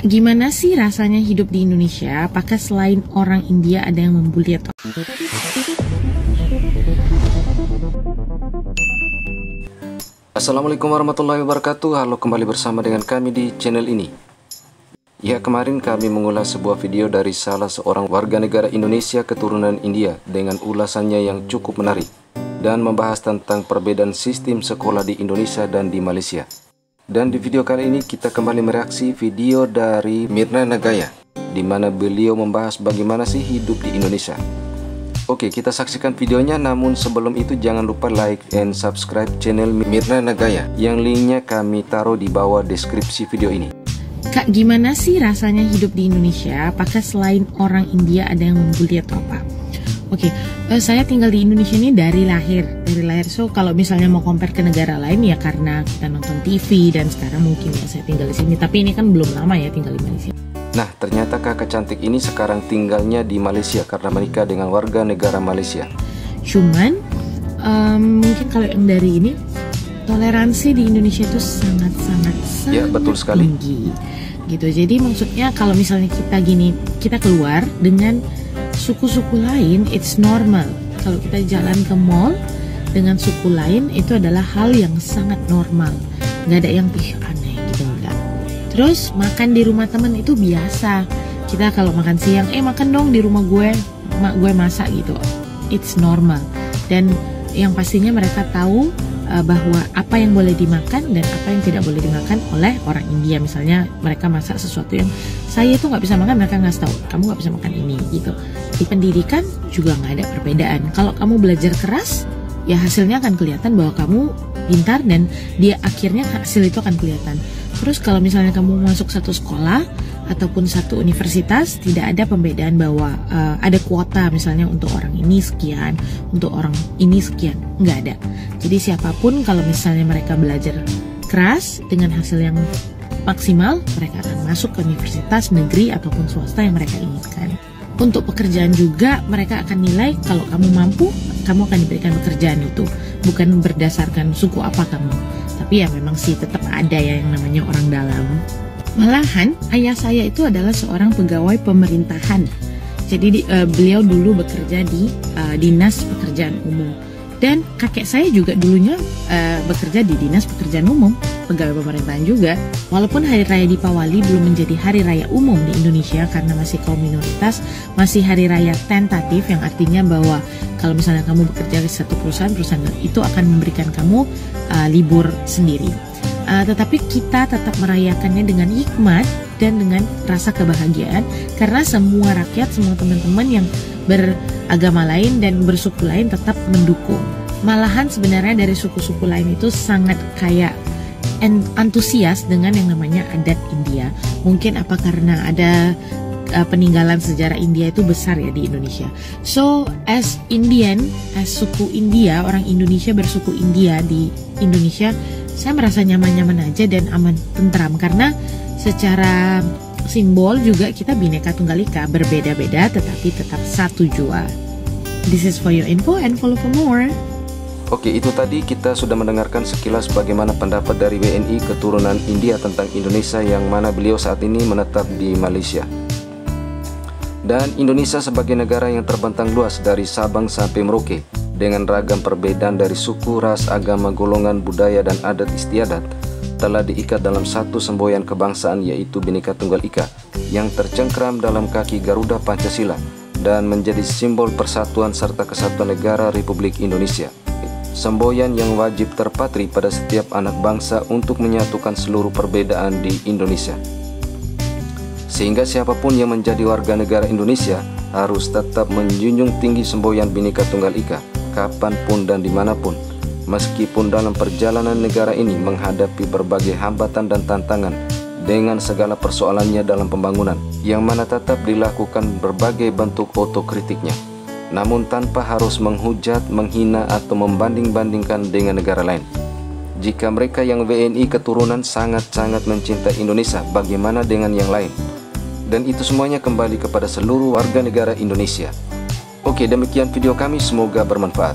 Gimana sih rasanya hidup di Indonesia? Apakah selain orang India ada yang membuli atau? Assalamualaikum warahmatullahi wabarakatuh. Halo, kembali bersama dengan kami di channel ini. Ya, kemarin kami mengulas sebuah video dari salah seorang warga negara Indonesia keturunan India dengan ulasannya yang cukup menarik dan membahas tentang perbedaan sistem sekolah di Indonesia dan di Malaysia. Dan di video kali ini kita kembali mereaksi video dari Mirna Nagaya, di mana beliau membahas bagaimana sih hidup di Indonesia. Oke, kita saksikan videonya, namun sebelum itu jangan lupa like and subscribe channel Mirna Nagaya yang linknya kami taruh di bawah deskripsi video ini. Kak, gimana sih rasanya hidup di Indonesia? Apakah selain orang India ada yang membuli atau apa? Oke, saya tinggal di Indonesia ini dari lahir. So kalau misalnya mau compare ke negara lain ya karena kita nonton TV dan sekarang mungkin ya saya tinggal di sini. Tapi ini kan belum lama ya tinggal di Malaysia. Nah, ternyata kakak cantik ini sekarang tinggalnya di Malaysia karena menikah dengan warga negara Malaysia. Cuman mungkin kalau yang dari ini, toleransi di Indonesia itu sangat Ya, betul sekali. Tinggi gitu. Jadi maksudnya kalau misalnya kita keluar dengan suku-suku lain, it's normal. Kalau kita jalan ke mall dengan suku lain, itu adalah hal yang sangat normal. Nggak ada yang aneh gitu, enggak. Terus makan di rumah teman itu biasa. Kita kalau makan siang, makan dong di rumah gue, mak gue masak gitu. It's normal. Dan yang pastinya mereka tahu bahwa apa yang boleh dimakan dan apa yang tidak boleh dimakan oleh orang India. Misalnya mereka masak sesuatu yang saya itu nggak bisa makan, mereka nggak tahu kamu nggak bisa makan ini gitu. Di pendidikan juga nggak ada perbedaan. Kalau kamu belajar keras, ya hasilnya akan kelihatan bahwa kamu pintar dan dia akhirnya hasil itu akan kelihatan. Terus kalau misalnya kamu masuk satu sekolah ataupun satu universitas, tidak ada pembedaan bahwa ada kuota misalnya untuk orang ini sekian, untuk orang ini sekian, nggak ada. Jadi siapapun kalau misalnya mereka belajar keras dengan hasil yang maksimal, mereka akan masuk ke universitas negeri ataupun swasta yang mereka inginkan. Untuk pekerjaan juga mereka akan nilai kalau kamu mampu, kamu akan diberikan pekerjaan itu, bukan berdasarkan suku apa kamu. Tapi ya memang sih tetap ada ya yang namanya orang dalam. Malahan ayah saya itu adalah seorang pegawai pemerintahan. Jadi beliau dulu bekerja di Dinas Pekerjaan Umum. Dan kakek saya juga dulunya bekerja di Dinas Pekerjaan Umum, pegawai pemerintahan juga. Walaupun Hari Raya Dipawali belum menjadi hari raya umum di Indonesia karena masih kaum minoritas, masih hari raya tentatif yang artinya bahwa kalau misalnya kamu bekerja di satu perusahaan itu akan memberikan kamu libur sendiri. Tetapi kita tetap merayakannya dengan hikmat dan dengan rasa kebahagiaan karena semua rakyat, semua teman-teman yang beragama lain dan bersuku lain tetap mendukung. Malahan sebenarnya dari suku-suku lain itu sangat kayak antusias dengan yang namanya adat India. Mungkin apa karena ada peninggalan sejarah India itu besar ya di Indonesia. So as Indian, as suku India, orang Indonesia bersuku India di Indonesia, saya merasa nyaman-nyaman aja dan aman tentram karena secara simbol juga kita Bhinneka Tunggal Ika, berbeda-beda tetapi tetap satu jua. This is for your info and follow for more. Oke, itu tadi kita sudah mendengarkan sekilas bagaimana pendapat dari WNI keturunan India tentang Indonesia yang mana beliau saat ini menetap di Malaysia. Dan Indonesia sebagai negara yang terbentang luas dari Sabang sampai Merauke dengan ragam perbedaan dari suku, ras, agama, golongan, budaya, dan adat istiadat telah diikat dalam satu semboyan kebangsaan yaitu Bhinneka Tunggal Ika yang tercengkram dalam kaki Garuda Pancasila dan menjadi simbol persatuan serta kesatuan negara Republik Indonesia. Semboyan yang wajib terpatri pada setiap anak bangsa untuk menyatukan seluruh perbedaan di Indonesia. Sehingga siapapun yang menjadi warga negara Indonesia harus tetap menjunjung tinggi semboyan Bhinneka Tunggal Ika kapanpun dan dimanapun, meskipun dalam perjalanan negara ini menghadapi berbagai hambatan dan tantangan dengan segala persoalannya dalam pembangunan, yang mana tetap dilakukan berbagai bentuk otokritiknya, namun tanpa harus menghujat, menghina, atau membanding-bandingkan dengan negara lain. Jika mereka yang WNI keturunan sangat-sangat mencintai Indonesia, bagaimana dengan yang lain? Dan itu semuanya kembali kepada seluruh warga negara Indonesia. Oke, demikian video kami, semoga bermanfaat.